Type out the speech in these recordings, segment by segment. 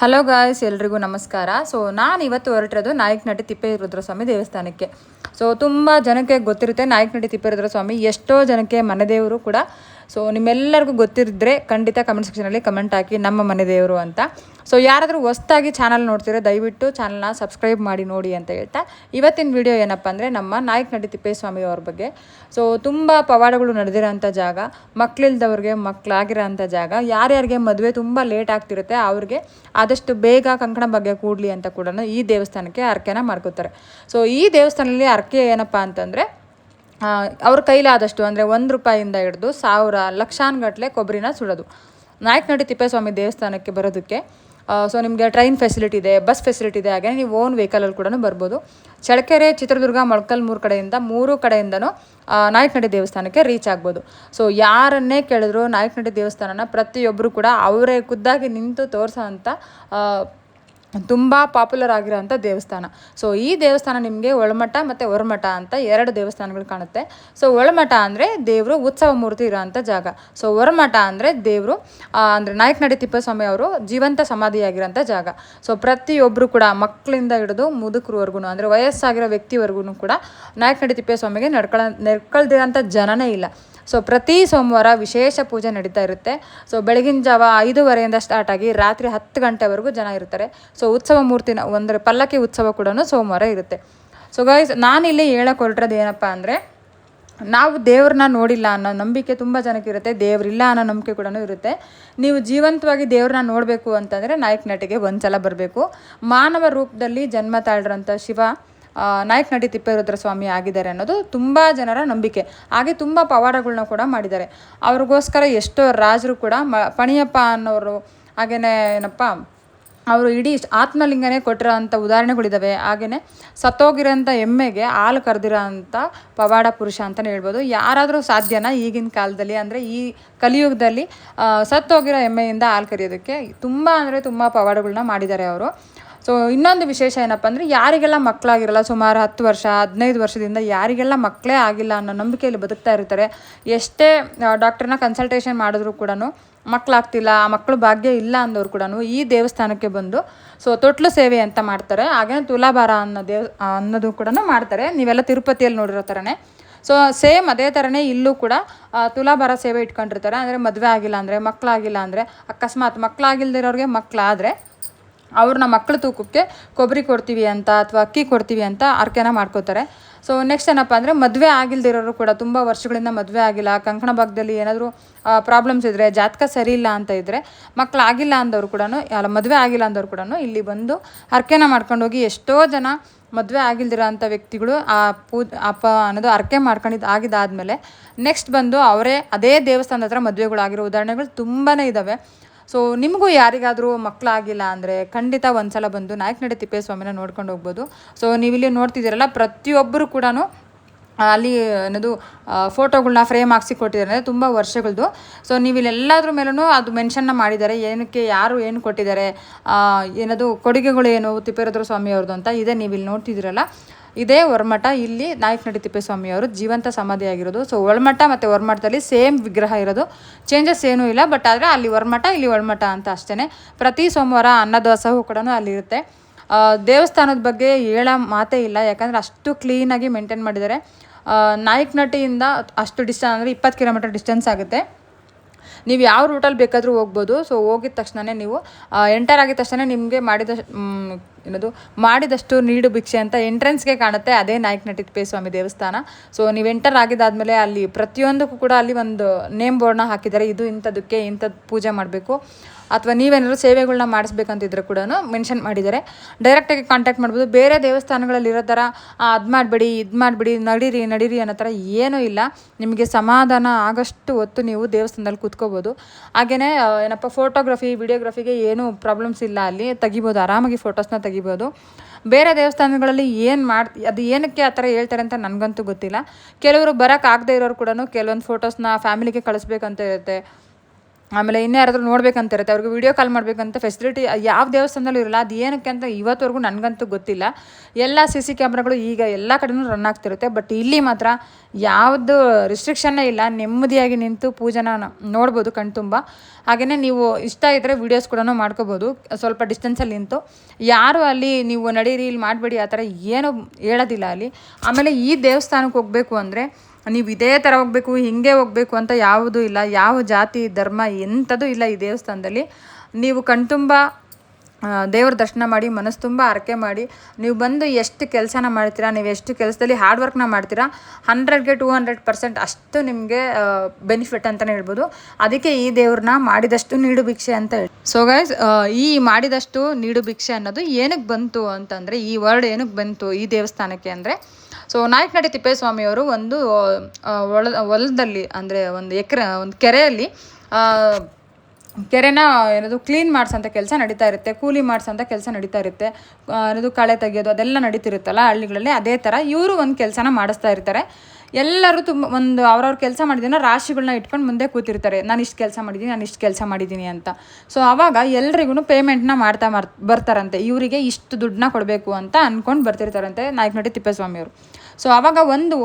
Hello guys, ಎಲ್ರಿಗೂ ನಮಸ್ಕಾರ. ನಾನು ಇವತ್ತು ಹೊರಟಿರೋದು ನಾಯಕನಹಟ್ಟಿ ತಿಪ್ಪೇರುದ್ರಸ್ವಾಮಿ ದೇವಸ್ಥಾನಕ್ಕೆ. ತುಂಬ ಜನಕ್ಕೆ ಗೊತ್ತಿರುತ್ತೆ ನಾಯಕನಹಟ್ಟಿ ತಿಪ್ಪೇರುದ್ರಸ್ವಾಮಿ, ಎಷ್ಟೋ ಜನಕ್ಕೆ ಮನೆ ದೇವರು ಕೂಡ. ನಿಮ್ಮೆಲ್ಲರಿಗೂ ಗೊತ್ತಿರಿದ್ರೆ ಖಂಡಿತ ಕಮೆಂಟ್ ಸೆಕ್ಷನಲ್ಲಿ ಕಮೆಂಟ್ ಹಾಕಿ ನಮ್ಮ ಮನೆ ದೇವರು ಅಂತ. ಯಾರಾದರೂ ಹೊಸ್ದಾಗಿ ಚಾನಲ್ ನೋಡ್ತೀರಾ ದಯವಿಟ್ಟು ಚಾನಲ್ನ ಸಬ್ಸ್ಕ್ರೈಬ್ ಮಾಡಿ ನೋಡಿ ಅಂತ ಹೇಳ್ತಾ, ಇವತ್ತಿನ ವಿಡಿಯೋ ಏನಪ್ಪ ಅಂದರೆ ನಮ್ಮ ನಾಯಕನಹಟ್ಟಿ ತಿಪ್ಪೇಸ್ವಾಮಿ ಅವ್ರ ಬಗ್ಗೆ. ತುಂಬ ಪವಾಡಗಳು ನಡೆದಿರೋಂಥ ಜಾಗ, ಮಕ್ಕಳಿಲ್ದವ್ರಿಗೆ ಮಕ್ಕಳಾಗಿರೋ ಅಂಥ ಜಾಗ, ಯಾರ್ಯಾರಿಗೆ ಮದುವೆ ತುಂಬ ಲೇಟ್ ಆಗ್ತಿರುತ್ತೆ ಅವ್ರಿಗೆ ಆದಷ್ಟು ಬೇಗ ಕಂಕಣ ಭಾಗ್ಯ ಕೂಡಲಿ ಅಂತ ಕೂಡ ಈ ದೇವಸ್ಥಾನಕ್ಕೆ ಹರಕೆನ ಮಾಡ್ಕೋತಾರೆ. ಈ ದೇವಸ್ಥಾನದಲ್ಲಿ ಹರಕೆ ಏನಪ್ಪ ಅಂತಂದರೆ, ಅವ್ರ ಕೈಲಾದಷ್ಟು ಅಂದರೆ 1 ರೂಪಾಯಿಂದ ಹಿಡಿದು 1000 ಲಕ್ಷಾನುಗಟ್ಟಲೆ ಕೊಬ್ಬರಿನ ಸುಡೋದು. ನಾಯಕನಹಟ್ಟಿ ತಿಪ್ಪೇಸ್ವಾಮಿ ದೇವಸ್ಥಾನಕ್ಕೆ ಬರೋದಕ್ಕೆ ನಿಮಗೆ ಟ್ರೈನ್ ಫೆಸಿಲಿಟಿ ಇದೆ, ಬಸ್ ಫೆಸಿಲಿಟಿ ಇದೆ, ಹಾಗೆ ನೀವು ಓನ್ ವೆಹಿಕಲಲ್ಲಿ ಕೂಡ ಬರ್ಬೋದು. ಚಳ್ಳಕೆರೆ, ಚಿತ್ರದುರ್ಗ, ಮೊಳಕಾಲ್ಮೂರು ಕಡೆಯಿಂದ 3 ಕಡೆಯಿಂದನೂ ನಾಯಕನಹಟ್ಟಿ ದೇವಸ್ಥಾನಕ್ಕೆ ರೀಚ್ ಆಗ್ಬೋದು. ಯಾರನ್ನೇ ಕೇಳಿದ್ರು ನಾಯಕನಹಟ್ಟಿ ದೇವಸ್ಥಾನನ ಪ್ರತಿಯೊಬ್ಬರು ಕೂಡ ಅವರೇ ಖುದ್ದಾಗಿ ನಿಂತು ತೋರಿಸೋ ಅಂಥ ತುಂಬ ಪಾಪ್ಯುಲರ್ ಆಗಿರೋಂಥ ದೇವಸ್ಥಾನ. ಈ ದೇವಸ್ಥಾನ ನಿಮಗೆ ಒಳಮಠ ಮತ್ತು ಹೊರಮಠ ಅಂತ 2 ದೇವಸ್ಥಾನಗಳು ಕಾಣುತ್ತೆ. ಒಳಮಠ ಅಂದರೆ ದೇವರು ಉತ್ಸವ ಮೂರ್ತಿ ಇರೋಂಥ ಜಾಗ. ಹೊರಮಠ ಅಂದರೆ ದೇವರು ಅಂದರೆ ನಾಯಕನಹಟ್ಟಿ ತಿಪ್ಪೇಸ್ವಾಮಿ ಅವರು ಜೀವಂತ ಸಮಾಧಿಯಾಗಿರೋಂಥ ಜಾಗ. ಪ್ರತಿಯೊಬ್ಬರು ಕೂಡ ಮಕ್ಕಳಿಂದ ಹಿಡಿದು ಮುದುಕರವರೆಗೂ ಅಂದರೆ ವಯಸ್ಸಾಗಿರೋ ವ್ಯಕ್ತಿವರೆಗೂ ಕೂಡ ನಾಯಕನಹಟ್ಟಿ ತಿಪ್ಪೇಸ್ವಾಮಿಗೆ ನಡ್ಕೊಳ್ದಿರೋಂಥ ಜನನೇ ಇಲ್ಲ. ಪ್ರತಿ ಸೋಮವಾರ ವಿಶೇಷ ಪೂಜೆ ನಡೀತಾ ಇರುತ್ತೆ. ಬೆಳಗಿನ ಜಾವ 5:30 ಸ್ಟಾರ್ಟ್ ಆಗಿ ರಾತ್ರಿ 10 ಗಂಟೆವರೆಗೂ ಜನ ಇರ್ತಾರೆ. ಉತ್ಸವ ಮೂರ್ತಿನ ಅಂದರೆ ಪಲ್ಲಕ್ಕಿ ಉತ್ಸವ ಕೂಡ ಸೋಮವಾರ ಇರುತ್ತೆ. ಗೈಸ್, ನಾನಿಲ್ಲಿ ಹೇಳಕ್ಕೆ ಹೊರಟಿರೋದು ಏನಪ್ಪ ಅಂದರೆ, ನಾವು ದೇವ್ರನ್ನ ನೋಡಿಲ್ಲ ಅನ್ನೋ ನಂಬಿಕೆ ತುಂಬ ಜನಕ್ಕಿರುತ್ತೆ, ದೇವರಿಲ್ಲ ಅನ್ನೋ ನಂಬಿಕೆ ಕೂಡ ಇರುತ್ತೆ. ನೀವು ಜೀವಂತವಾಗಿ ದೇವ್ರನ್ನ ನೋಡಬೇಕು ಅಂತಂದರೆ ನಾಯಕನಹಟ್ಟಿಗೆ ಒಂದ್ಸಲ ಬರಬೇಕು. ಮಾನವ ರೂಪದಲ್ಲಿ ಜನ್ಮ ತಾಳಿರೋಂಥ ಶಿವ ನಾಯಕನಹಟ್ಟಿ ತಿಪ್ಪೇರುದ್ರಸ್ವಾಮಿ ಆಗಿದ್ದಾರೆ ಅನ್ನೋದು ತುಂಬ ಜನರ ನಂಬಿಕೆ. ಹಾಗೆ ತುಂಬ ಪವಾಡಗಳನ್ನ ಕೂಡ ಮಾಡಿದ್ದಾರೆ. ಅವ್ರಿಗೋಸ್ಕರ ಎಷ್ಟೋ ರಾಜರು ಕೂಡ ಪಣಿಯಪ್ಪ ಅನ್ನೋರು, ಹಾಗೆಯೇ ಏನಪ್ಪ ಅವರು ಇಡೀ ಆತ್ಮಲಿಂಗನೇ ಕೊಟ್ಟಿರೋ ಅಂಥ ಉದಾಹರಣೆಗಳಿದ್ದಾವೆ. ಹಾಗೆಯೇ ಸತ್ತೋಗಿರೋಂಥ ಎಮ್ಮೆಗೆ ಹಾಲು ಕರೆದಿರೋ ಅಂಥ ಪವಾಡ ಪುರುಷ ಅಂತಲೇ ಹೇಳ್ಬೋದು. ಯಾರಾದರೂ ಸಾಧ್ಯನಾ ಈಗಿನ ಕಾಲದಲ್ಲಿ ಅಂದರೆ ಈ ಕಲಿಯುಗದಲ್ಲಿ ಸತ್ತೋಗಿರೋ ಎಮ್ಮೆಯಿಂದ ಹಾಲು ಕರೆಯೋದಕ್ಕೆ? ತುಂಬ ಅಂದರೆ ತುಂಬ ಪವಾಡಗಳನ್ನ ಮಾಡಿದ್ದಾರೆ ಅವರು. ಇನ್ನೊಂದು ವಿಶೇಷ ಏನಪ್ಪ ಅಂದರೆ, ಯಾರಿಗೆಲ್ಲ ಮಕ್ಕಳಾಗಿರಲ್ಲ, ಸುಮಾರು 10 ವರ್ಷ 15 ವರ್ಷದಿಂದ ಯಾರಿಗೆಲ್ಲ ಮಕ್ಕಳೇ ಆಗಿಲ್ಲ ಅನ್ನೋ ನಂಬಿಕೆಯಲ್ಲಿ ಬದುಕ್ತಾ ಇರ್ತಾರೆ. ಎಷ್ಟೇ ಡಾಕ್ಟ್ರನ್ನ ಕನ್ಸಲ್ಟೇಷನ್ ಮಾಡಿದ್ರು ಕೂಡ ಮಕ್ಕಳಾಗ್ತಿಲ್ಲ, ಮಕ್ಕಳು ಭಾಗ್ಯ ಇಲ್ಲ ಅಂದವ್ರು ಕೂಡ ಈ ದೇವಸ್ಥಾನಕ್ಕೆ ಬಂದು ತೊಟ್ಲು ಸೇವೆ ಅಂತ ಮಾಡ್ತಾರೆ. ಹಾಗೆ ತುಲಾಭಾರ ಅನ್ನೋದು ಕೂಡ ಮಾಡ್ತಾರೆ. ನೀವೆಲ್ಲ ತಿರುಪತಿಯಲ್ಲಿ ನೋಡಿರೋ ಥರನೇ. ಸೇಮ್ ಅದೇ ಥರನೇ ಇಲ್ಲೂ ಕೂಡ ತುಲಾಭಾರ ಸೇವೆ ಇಟ್ಕೊಂಡಿರ್ತಾರೆ. ಅಂದರೆ ಮದುವೆ ಆಗಿಲ್ಲ ಅಂದರೆ, ಮಕ್ಕಳಾಗಿಲ್ಲ ಅಂದರೆ, ಅಕಸ್ಮಾತ್ ಮಕ್ಕಳಾಗಿಲ್ದಿರೋರಿಗೆ ಮಕ್ಕಳಾದರೆ ಅವ್ರನ್ನ ಮಕ್ಕಳ ತೂಕಕ್ಕೆ ಕೊಬ್ಬರಿ ಕೊಡ್ತೀವಿ ಅಂತ ಅಥವಾ ಅಕ್ಕಿ ಕೊಡ್ತೀವಿ ಅಂತ ಹರಕೆನ ಮಾಡ್ಕೋತಾರೆ. ನೆಕ್ಸ್ಟ್ ಏನಪ್ಪ ಅಂದರೆ, ಮದುವೆ ಆಗಿಲ್ದಿರೋರು ಕೂಡ ತುಂಬ ವರ್ಷಗಳಿಂದ ಮದುವೆ ಆಗಿಲ್ಲ, ಕಂಕಣ ಭಾಗದಲ್ಲಿ ಏನಾದರೂ ಪ್ರಾಬ್ಲಮ್ಸ್ ಇದ್ದರೆ, ಜಾತಕ ಸರಿ ಇಲ್ಲ ಅಂತ ಇದ್ದರೆ, ಮಕ್ಕಳಾಗಿಲ್ಲ ಅಂದವರು ಕೂಡ ಮದುವೆ ಆಗಿಲ್ಲ ಅಂದವರು ಕೂಡ ಇಲ್ಲಿ ಬಂದು ಹರಕೆನ ಮಾಡ್ಕೊಂಡೋಗಿ ಎಷ್ಟೋ ಜನ ಮದುವೆ ಆಗಿಲ್ದಿರೋ ಅಂಥ ವ್ಯಕ್ತಿಗಳು ಅನ್ನೋದು ಹರಕೆ ಆಗಿದ್ದಾದಮೇಲೆ ನೆಕ್ಸ್ಟ್ ಬಂದು ಅವರೇ ಅದೇ ದೇವಸ್ಥಾನದ ಹತ್ರ ಮದುವೆಗಳಾಗಿರೋ ಉದಾಹರಣೆಗಳು ತುಂಬಾ ಇದ್ದಾವೆ. ನಿಮಗೂ ಯಾರಿಗಾದರೂ ಮಕ್ಕಳಾಗಿಲ್ಲ ಅಂದರೆ ಖಂಡಿತ ಒಂದ್ಸಲ ಬಂದು ನಾಯಕನಹಟ್ಟಿ ತಿಪ್ಪೇಸ್ವಾಮಿನ ನೋಡ್ಕೊಂಡು ಹೋಗ್ಬೋದು. ನೀವಿಲ್ಲಿ ನೋಡ್ತಿದ್ದೀರಲ್ಲ, ಪ್ರತಿಯೊಬ್ಬರು ಕೂಡ ಅಲ್ಲಿ ಏನದು ಫೋಟೋಗಳನ್ನ ಫ್ರೇಮ್ ಹಾಕ್ಸಿ ಕೊಟ್ಟಿದ್ದಾರೆ ತುಂಬ ವರ್ಷಗಳದ್ದು. ನೀವಿಲ್ಲೆಲ್ಲದ್ರ ಮೇಲೂ ಅದು ಮೆನ್ಷನ್ನ ಮಾಡಿದ್ದಾರೆ, ಏನಕ್ಕೆ ಯಾರು ಏನು ಕೊಟ್ಟಿದ್ದಾರೆ, ಏನದು ಕೊಡುಗೆಗಳು ಏನು ತಿಪ್ಪೇರುದ್ರ ಸ್ವಾಮಿ ಅವ್ರದ್ದು ಅಂತ ಇದೆ. ನೀವಿಲ್ಲಿ ನೋಡ್ತಿದ್ದೀರಲ್ಲ, ಇದೇ ಹೊರಮಠ. ಇಲ್ಲಿ ನಾಯಕನಹಟ್ಟಿ ತಿಪ್ಪೇಸ್ವಾಮಿ ಅವರು ಜೀವಂತ ಸಮಾಧಿಯಾಗಿರೋದು. ಒಳಮಠ ಮತ್ತು ಹೊರಮಠದಲ್ಲಿ ಸೇಮ್ ವಿಗ್ರಹ ಇರೋದು, ಚೇಂಜಸ್ ಏನೂ ಇಲ್ಲ. ಬಟ್ ಆದರೆ ಅಲ್ಲಿ ಹೊರಮಠ, ಇಲ್ಲಿ ಒಳಮಠ ಅಂತ ಅಷ್ಟೇ. ಪ್ರತಿ ಸೋಮವಾರ ಅನ್ನದಾಸೋಹ ಕೂಡ ಅಲ್ಲಿರುತ್ತೆ. ದೇವಸ್ಥಾನದ ಬಗ್ಗೆ ಹೇಳೋ ಮಾತೇ ಇಲ್ಲ, ಯಾಕಂದರೆ ಅಷ್ಟು ಕ್ಲೀನಾಗಿ ಮೇಂಟೈನ್ ಮಾಡಿದ್ದಾರೆ. ನಾಯಕನಹಟ್ಟಿಯಿಂದ ಅಷ್ಟು ಡಿಸ್ಟೆನ್ಸ್ ಅಂದರೆ 20 ಕಿಲೋಮೀಟರ್ ಡಿಸ್ಟೆನ್ಸ್ ಆಗುತ್ತೆ. ನೀವು ಯಾವ ರೂಟಲ್ಲಿ ಬೇಕಾದರೂ ಹೋಗ್ಬೋದು. ಹೋಗಿದ ತಕ್ಷಣ ನೀವು ಎಂಟರ್ ಆಗಿದ ತಕ್ಷಣ ನಿಮಗೆ ಮಾಡಿದಷ್ಟು ನೀಡು ಭಿಕ್ಷೆ ಅಂತ ಎಂಟ್ರೆನ್ಸ್ಗೆ ಕಾಣುತ್ತೆ. ಅದೇ ನಾಯಕನಹಟ್ಟಿ ತಿಪ್ಪೇಸ್ವಾಮಿ ದೇವಸ್ಥಾನ. ನೀವು ಎಂಟರ್ ಆಗಿದ್ದಾದಮೇಲೆ ಅಲ್ಲಿ ಪ್ರತಿಯೊಂದಕ್ಕೂ ಕೂಡ ಅಲ್ಲಿ ಒಂದು ನೇಮ್ ಬೋರ್ಡ್ನ ಹಾಕಿದ್ದಾರೆ. ಇದು ಇಂಥದಕ್ಕೆ ಇಂಥದ್ದು ಪೂಜೆ ಮಾಡಬೇಕು, ಅಥವಾ ನೀವೇನಾದರೂ ಸೇವೆಗಳನ್ನ ಮಾಡಿಸ್ಬೇಕಂತಿದ್ರೆ ಕೂಡ ಮೆನ್ಷನ್ ಮಾಡಿದ್ದಾರೆ. ಡೈರೆಕ್ಟಾಗಿ ಕಾಂಟ್ಯಾಕ್ಟ್ ಮಾಡ್ಬೋದು. ಬೇರೆ ದೇವಸ್ಥಾನಗಳಲ್ಲಿ ಇರೋ ಥರ ಅದು ಮಾಡಬೇಡಿ, ಇದು ಮಾಡಬೇಡಿ, ನಡೀರಿ ಅನ್ನೋ ಥರ ಏನೂ ಇಲ್ಲ. ನಿಮಗೆ ಸಮಾಧಾನ ಆಗೋಷ್ಟು ಹೊತ್ತು ನೀವು ದೇವಸ್ಥಾನದಲ್ಲಿ ಕೂತ್ಕೋಬೋದು. ಹಾಗೆಯೇ ಏನಪ್ಪ ಫೋಟೋಗ್ರಫಿ, ವಿಡಿಯೋಗ್ರಫಿಗೆ ಏನೂ ಪ್ರಾಬ್ಲಮ್ಸ್ ಇಲ್ಲ. ಅಲ್ಲಿ ತೆಗಿಬೋದು, ಆರಾಮಾಗಿ ಫೋಟೋಸ್ನ ತೆಗಿಬೋದು. ಬೇರೆ ದೇವಸ್ಥಾನಗಳಲ್ಲಿ ಅದು ಏನಕ್ಕೆ ಆ ಥರ ಹೇಳ್ತಾರೆ ಅಂತ ನನಗಂತೂ ಗೊತ್ತಿಲ್ಲ. ಕೆಲವರು ಬರೋಕ್ಕಾಗದೇ ಇರೋರು ಕೂಡ ಕೆಲವೊಂದು ಫೋಟೋಸ್ನ ಫ್ಯಾಮಿಲಿಗೆ ಕಳಿಸ್ಬೇಕಂತ ಇರುತ್ತೆ. ಆಮೇಲೆ ಇನ್ಯಾರಾದ್ರೂ ನೋಡ್ಬೇಕಂತಿರುತ್ತೆ, ಅವ್ರಿಗೆ ವೀಡಿಯೋ ಕಾಲ್ ಮಾಡಬೇಕಂತ ಫೆಸಿಲಿಟಿ ಯಾವ ದೇವಸ್ಥಾನದಲ್ಲೂ ಇರಲ್ಲ. ಅದು ಏನಕ್ಕೆ ಅಂತ ಇವತ್ತವರೆಗೂ ನನಗಂತೂ ಗೊತ್ತಿಲ್ಲ. ಎಲ್ಲ CC ಕ್ಯಾಮ್ರಾಗಳು ಈಗ ಎಲ್ಲ ಕಡೆನೂ ರನ್ ಆಗ್ತಿರುತ್ತೆ. ಬಟ್ ಇಲ್ಲಿ ಮಾತ್ರ ಯಾವುದು ರಿಸ್ಟ್ರಿಕ್ಷನ್ನೇ ಇಲ್ಲ, ನೆಮ್ಮದಿಯಾಗಿ ನಿಂತು ಪೂಜೆನ ನೋಡ್ಬೋದು ಕಣ್ತುಂಬ. ಹಾಗೆಯೇ ನೀವು ಇಷ್ಟ ಇದ್ದರೆ ವೀಡಿಯೋಸ್ ಕೂಡ ಮಾಡ್ಕೋಬೋದು ಸ್ವಲ್ಪ ಡಿಸ್ಟೆನ್ಸಲ್ಲಿ ನಿಂತು. ಯಾರು ಅಲ್ಲಿ ನೀವು ನಡೀರಿ ಇಲ್ಲಿ ಮಾಡಬೇಡಿ ಆ ಥರ ಏನೂ ಹೇಳೋದಿಲ್ಲ ಅಲ್ಲಿ. ಆಮೇಲೆ ಈ ದೇವಸ್ಥಾನಕ್ಕೆ ಹೋಗಬೇಕು ಅಂದರೆ ನೀವು ಇದೇ ಥರ ಹೋಗಬೇಕು, ಹಿಂಗೆ ಹೋಗಬೇಕು ಅಂತ ಯಾವುದೂ ಇಲ್ಲ. ಯಾವ ಜಾತಿ ಧರ್ಮ ಎಂಥದ್ದು ಇಲ್ಲ ಈ ದೇವಸ್ಥಾನದಲ್ಲಿ. ನೀವು ಕಣ್ತುಂಬ ದೇವ್ರ ದರ್ಶನ ಮಾಡಿ, ಮನಸ್ಸು ತುಂಬ ಹರಕೆ ಮಾಡಿ, ನೀವು ಬಂದು ಎಷ್ಟು ಕೆಲಸನ ಮಾಡ್ತೀರಾ, ನೀವು ಎಷ್ಟು ಕೆಲಸದಲ್ಲಿ ಹಾರ್ಡ್ ವರ್ಕ್ನ ಮಾಡ್ತೀರಾ, 100ಗೆ 200% ಅಷ್ಟು ನಿಮಗೆ ಬೆನಿಫಿಟ್ ಅಂತಲೇ ಹೇಳ್ಬೋದು. ಅದಕ್ಕೆ ಈ ದೇವ್ರನ್ನ ಮಾಡಿದಷ್ಟು ನೀಡು ಭಿಕ್ಷೆ ಅಂತ ಹೇಳಿ. ಸೊ ಗೈಸ್, ಈ ಮಾಡಿದಷ್ಟು ನೀಡು ಭಿಕ್ಷೆ ಅನ್ನೋದು ಏನಕ್ಕೆ ಬಂತು ಅಂತಂದರೆ, ಈ ವರ್ಡ್ ಏನಕ್ಕೆ ಬಂತು ಈ ದೇವಸ್ಥಾನಕ್ಕೆ ಅಂದರೆ, ಸೊ ನಾಯಕನಹಟ್ಟಿ ತಿಪ್ಪೇಸ್ವಾಮಿಯವರು ಒಂದು ಹೊಲದಲ್ಲಿ ಅಂದರೆ ಒಂದು ಕೆರೆಯಲ್ಲಿ ಕೆರೆನ ಏನದು ಕ್ಲೀನ್ ಮಾಡಿಸೋಂಥ ಕೆಲಸ ನಡೀತಾ ಇರುತ್ತೆ, ಕೂಲಿ ಮಾಡಿಸೋಂಥ ಕೆಲಸ ನಡೀತಾ ಇರುತ್ತೆ, ಏನದು ಕಳೆ ತೆಗೆಯೋದು ಅದೆಲ್ಲ ನಡೀತಿರುತ್ತಲ್ಲ ಹಳ್ಳಿಗಳಲ್ಲಿ. ಅದೇ ಥರ ಇವರು ಒಂದು ಕೆಲಸನ ಮಾಡಿಸ್ತಾ ಇರ್ತಾರೆ. ಎಲ್ಲರೂ ತುಂಬ ಅವ್ರವ್ರ ಕೆಲಸ ಮಾಡಿದ್ದೀನ ರಾಶಿಗಳನ್ನ ಇಟ್ಕೊಂಡು ಮುಂದೆ ಕೂತಿರ್ತಾರೆ, ನಾನು ಇಷ್ಟು ಕೆಲಸ ಮಾಡಿದ್ದೀನಿ ಅಂತ. ಸೊ ಆವಾಗ ಎಲ್ರಿಗೂ ಪೇಮೆಂಟ್ನ ಮಾಡ್ತಾ ಬರ್ತಾರಂತೆ, ಇವರಿಗೆ ಇಷ್ಟು ದುಡ್ಡನ್ನ ಕೊಡಬೇಕು ಅಂತ ಅಂದ್ಕೊಂಡು ಬರ್ತಿರ್ತಾರಂತೆ ನಾಯಕನಹಟ್ಟಿ ತಿಪ್ಪೇಸ್ವಾಮಿಯವರು. ಸೊ ಆವಾಗ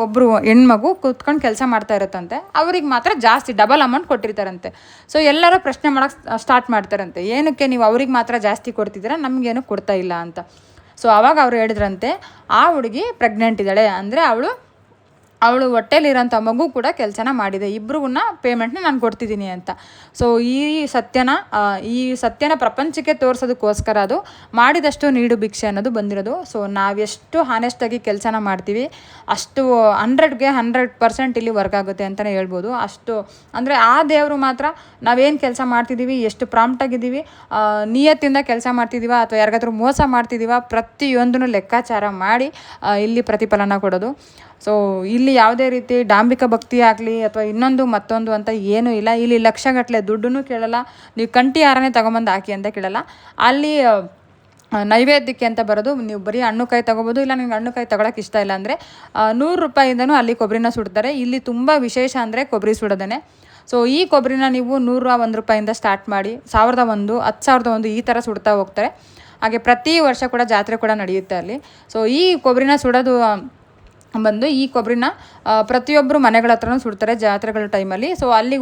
ಒಬ್ಬರು ಹೆಣ್ಮಗು ಕೂತ್ಕೊಂಡು ಕೆಲಸ ಮಾಡ್ತಾ ಇರುತ್ತಂತೆ, ಅವ್ರಿಗೆ ಮಾತ್ರ ಜಾಸ್ತಿ ಡಬಲ್ ಅಮೌಂಟ್ ಕೊಟ್ಟಿರ್ತಾರಂತೆ. ಸೊ ಎಲ್ಲರೂ ಪ್ರಶ್ನೆ ಮಾಡೋಕ್ಕೆ ಸ್ಟಾರ್ಟ್ ಮಾಡ್ತಾರಂತೆ, ಏನಕ್ಕೆ ನೀವು ಅವ್ರಿಗೆ ಮಾತ್ರ ಜಾಸ್ತಿ ಕೊಡ್ತಿದ್ದೀರಾ, ನಮಗೇನು ಕೊಡ್ತಾ ಇಲ್ಲ ಅಂತ. ಸೊ ಆವಾಗ ಅವ್ರು ಹೇಳಿದ್ರಂತೆ, ಆ ಹುಡುಗಿ ಪ್ರೆಗ್ನೆಂಟ್ ಇದ್ದಾಳೆ ಅಂದರೆ ಅವಳು ಹೊಟ್ಟೆಲಿರೋಂಥ ಮಗು ಕೂಡ ಕೆಲಸನ ಮಾಡಿದೆ, ಇಬ್ರಿಗೂ ಪೇಮೆಂಟ್ನ ನಾನು ಕೊಡ್ತಿದ್ದೀನಿ ಅಂತ. ಸೊ ಈ ಸತ್ಯನ ಪ್ರಪಂಚಕ್ಕೆ ತೋರಿಸೋದಕ್ಕೋಸ್ಕರ ಅದು ಮಾಡಿದಷ್ಟು ನೀಡು ಭಿಕ್ಷೆ ಅನ್ನೋದು ಬಂದಿರೋದು. ಸೊ ನಾವೆಷ್ಟು ಹಾನೆಸ್ಟಾಗಿ ಕೆಲಸನ ಮಾಡ್ತೀವಿ ಅಷ್ಟು 100ಗೆ 100% ಇಲ್ಲಿ ವರ್ಕ್ ಆಗುತ್ತೆ ಅಂತಲೇ ಹೇಳ್ಬೋದು. ಅಷ್ಟು ಅಂದರೆ ಆ ದೇವರು ಮಾತ್ರ ನಾವೇನು ಕೆಲಸ ಮಾಡ್ತಿದ್ದೀವಿ, ಎಷ್ಟು ಪ್ರಾಂಪ್ಟಾಗಿದ್ದೀವಿ, ನಿಯತ್ತಿಂದ ಕೆಲಸ ಮಾಡ್ತಿದ್ದೀವ ಅಥವಾ ಯಾರಿಗಾದ್ರೂ ಮೋಸ ಮಾಡ್ತಿದ್ದೀವ, ಪ್ರತಿಯೊಂದನ್ನು ಲೆಕ್ಕಾಚಾರ ಮಾಡಿ ಇಲ್ಲಿ ಪ್ರತಿಫಲನ ಕೊಡೋದು. ಸೊ ಇಲ್ಲಿ ಯಾವುದೇ ರೀತಿ ಡಾಂಬಿಕ ಭಕ್ತಿ ಆಗಲಿ ಅಥವಾ ಇನ್ನೊಂದು ಮತ್ತೊಂದು ಅಂತ ಏನೂ ಇಲ್ಲ. ಇಲ್ಲಿ ಲಕ್ಷಗಟ್ಟಲೆ ದುಡ್ಡನ್ನು ಕೇಳಲ್ಲ, ನೀವು ಕಂಟಿ ಯಾರನ್ನೇ ತೊಗೊಂಬಂದು ಹಾಕಿ ಅಂತ ಕೇಳಲ್ಲ. ಅಲ್ಲಿ ನೈವೇದ್ಯಕ್ಕೆ ಅಂತ ಬರೋದು, ನೀವು ಬರೀ ಹಣ್ಣು ಕಾಯಿ ತೊಗೋಬೋದು, ಇಲ್ಲ ನಿಮ್ಗೆ ಹಣ್ಣು ಕಾಯಿ ತೊಗೊಳಕ್ಕೆ ಇಷ್ಟ ಇಲ್ಲ ಅಂದರೆ 100 ರೂಪಾಯಿಂದನೂ ಅಲ್ಲಿ ಕೊಬ್ಬರಿನ ಸುಡ್ತಾರೆ. ಇಲ್ಲಿ ತುಂಬ ವಿಶೇಷ ಅಂದರೆ ಕೊಬ್ಬರಿ ಸುಡೋದೇ. ಸೊ ಈ ಕೊಬ್ಬರಿನ ನೀವು 101 ರೂಪಾಯಿಂದ ಸ್ಟಾರ್ಟ್ ಮಾಡಿ 1001, 10,001 ಈ ಥರ ಸುಡ್ತಾ ಹೋಗ್ತಾರೆ. ಹಾಗೆ ಪ್ರತಿ ವರ್ಷ ಕೂಡ ಜಾತ್ರೆ ಕೂಡ ನಡೆಯುತ್ತೆ ಅಲ್ಲಿ. ಸೊ ಈ ಕೊಬ್ಬರಿನ ಸುಡೋದು ಬಂದು ಈ ಕೊಬ್ಬರಿನ ಪ್ರತಿಯೊಬ್ಬರು ಮನೆಗಳ ಹತ್ರನೂ ಸುಡ್ತಾರೆ ಜಾತ್ರೆಗಳ ಟೈಮಲ್ಲಿ. ಸೊ ಅಲ್ಲಿ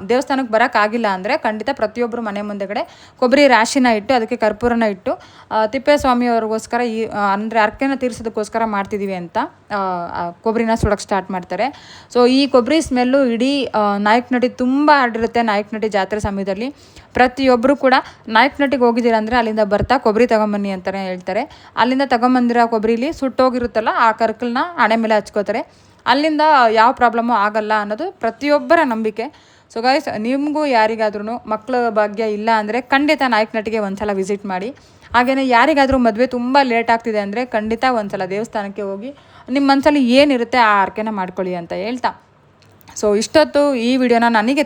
ದೇವಸ್ಥಾನಕ್ಕೆ ಬರೋಕ್ಕಾಗಿಲ್ಲ ಅಂದರೆ ಖಂಡಿತ ಪ್ರತಿಯೊಬ್ಬರು ಮನೆ ಮುಂದೆಗಡೆ ಕೊಬ್ಬರಿ ರಾಶಿನ ಇಟ್ಟು ಅದಕ್ಕೆ ಕರ್ಪೂರನ ಇಟ್ಟು ತಿಪ್ಪೇಸ್ವಾಮಿಯವ್ರಿಗೋಸ್ಕರ ಅಂದರೆ ಅರ್ಕೆನ ತೀರಿಸೋದಕ್ಕೋಸ್ಕರ ಮಾಡ್ತಿದ್ದೀವಿ ಅಂತ ಕೊಬ್ಬರಿನ ಸುಡೋಕ್ಕೆ ಸ್ಟಾರ್ಟ್ ಮಾಡ್ತಾರೆ. ಸೊ ಈ ಕೊಬ್ಬರಿ ಸ್ಮೆಲ್ಲು ಇಡೀ ನಾಯಕನಹಟ್ಟಿ ತುಂಬ ಹರಡಿರುತ್ತೆ. ನಾಯಕನಹಟ್ಟಿ ಜಾತ್ರೆ ಸಮಯದಲ್ಲಿ ಪ್ರತಿಯೊಬ್ಬರು ಕೂಡ ನಾಯಕನಹಟ್ಟಿಗೆ ಹೋಗಿದ್ದೀರ ಅಂದರೆ ಅಲ್ಲಿಂದ ಬರ್ತಾ ಕೊಬ್ಬರಿ ತಗೊಂಬನ್ನಿ ಅಂತಲೇ ಹೇಳ್ತಾರೆ. ಅಲ್ಲಿಂದ ತಗೊಂಬಂದಿರೋ ಕೊಬ್ಬರಿಲಿ ಸುಟ್ಟೋಗಿರುತ್ತಲ್ಲ ಆ ಕರ್ಕಲನ್ನ ಹಣೆ ಮೇಲೆ ಹಚ್ಕೋತಾರೆ. ಅಲ್ಲಿಂದ ಯಾವ ಪ್ರಾಬ್ಲಮ್ಮು ಆಗಲ್ಲ ಅನ್ನೋದು ಪ್ರತಿಯೊಬ್ಬರ ನಂಬಿಕೆ. ಸೊ ಗೈಸ್, ನಿಮಗೂ ಯಾರಿಗಾದ್ರೂ ಮಕ್ಕಳ ಭಾಗ್ಯ ಇಲ್ಲ ಅಂದರೆ ಖಂಡಿತ ನಾಯಕನಹಟ್ಟಿಗೆ ಒಂದ್ಸಲ ವಿಸಿಟ್ ಮಾಡಿ. ಹಾಗೆಯೇ ಯಾರಿಗಾದರೂ ಮದುವೆ ತುಂಬ ಲೇಟ್ ಆಗ್ತಿದೆ ಅಂದರೆ ಖಂಡಿತ ಒಂದ್ಸಲ ದೇವಸ್ಥಾನಕ್ಕೆ ಹೋಗಿ ನಿಮ್ಮ ಮನಸ್ಸಲ್ಲಿ ಏನಿರುತ್ತೆ ಆ ಆರ್ಕೆನ ಮಾಡ್ಕೊಳ್ಳಿ ಅಂತ ಹೇಳ್ತಾ, ಸೊ ಇಷ್ಟೊತ್ತು ಈ ವಿಡಿಯೋನ ನನಗೆ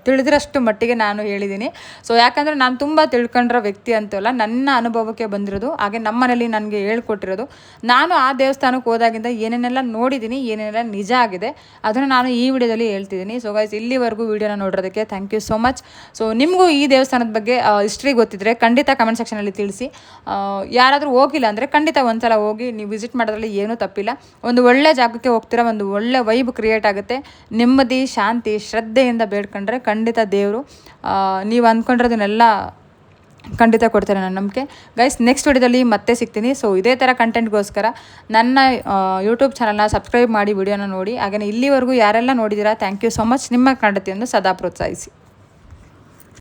ತಿಳಿದಿರೋಷ್ಟು ಮಟ್ಟಿಗೆ ನಾನು ಹೇಳಿದ್ದೀನಿ. ಸೊ ಯಾಕಂದರೆ ನಾನು ತುಂಬ ತಿಳ್ಕೊಂಡಿರೋ ವ್ಯಕ್ತಿ ಅಂತಲ್ಲ, ನನ್ನ ಅನುಭವಕ್ಕೆ ಬಂದಿರೋದು, ಹಾಗೆ ನಮ್ಮ ಮನೇಲಿ ನನಗೆ ಹೇಳ್ಕೊಟ್ಟಿರೋದು. ನಾನು ಆ ದೇವಸ್ಥಾನಕ್ಕೆ ಹೋದಾಗಿಂದ ಏನೇನೆಲ್ಲ ನೋಡಿದ್ದೀನಿ, ಏನೇನೆಲ್ಲ ನಿಜ ಆಗಿದೆ ಅದನ್ನು ನಾನು ಈ ವಿಡಿಯೋದಲ್ಲಿ ಹೇಳ್ತಿದ್ದೀನಿ. ಸೊ ಗೈಸ್, ಇಲ್ಲಿವರೆಗೂ ವಿಡಿಯೋನ ನೋಡೋದಕ್ಕೆ thank you so much. So ನಿಮಗೂ ಈ ದೇವಸ್ಥಾನದ ಬಗ್ಗೆ ಹಿಸ್ಟ್ರಿ ಗೊತ್ತಿದ್ದರೆ ಖಂಡಿತ ಕಮೆಂಟ್ ಸೆಕ್ಷನಲ್ಲಿ ತಿಳಿಸಿ. ಯಾರಾದರೂ ಹೋಗಿಲ್ಲ ಅಂದರೆ ಖಂಡಿತ ಒಂದ್ಸಲ ಹೋಗಿ ನೀವು ವಿಸಿಟ್ ಮಾಡೋದ್ರಲ್ಲಿ ಏನೂ ತಪ್ಪಿಲ್ಲ. ಒಂದು ಒಳ್ಳೆ ಜಾಗಕ್ಕೆ ಹೋಗ್ತೀರಾ, ಒಂದು ಒಳ್ಳೆ ವೈಬ್ ಕ್ರಿಯೇಟ್ ಆಗುತ್ತೆ. ನೆಮ್ಮದಿ, ಶಾಂತಿ, ಶ್ರದ್ಧೆಯಿಂದ ಬೇಡ್ಕೊಂಡ್ರೆ ಖಂಡಿತ ದೇವರು ನೀವು ಅಂದ್ಕೊಂಡಿರೋದನ್ನೆಲ್ಲ ಖಂಡಿತ ಕೊಡ್ತಾರೆ ನನ್ನ ನಂಬಿಕೆ. ಗೈಸ್, ನೆಕ್ಸ್ಟ್ ವಿಡಿಯೋದಲ್ಲಿ ಮತ್ತೆ ಸಿಗ್ತೀನಿ. ಸೊ ಇದೇ ಥರ ಕಂಟೆಂಟ್ಗೋಸ್ಕರ ನನ್ನ ಯೂಟ್ಯೂಬ್ ಚಾನಲ್ನ ಸಬ್ಸ್ಕ್ರೈಬ್ ಮಾಡಿ ವಿಡಿಯೋನ ನೋಡಿ. ಹಾಗೆಯೇ ಇಲ್ಲಿವರೆಗೂ ಯಾರೆಲ್ಲ ನೋಡಿದ್ದೀರಾ ಥ್ಯಾಂಕ್ ಯು ಸೋ ಮಚ್. ನಿಮ್ಮ ಕನ್ನಡತೆಯನ್ನು ಸದಾ ಪ್ರೋತ್ಸಾಹಿಸಿ.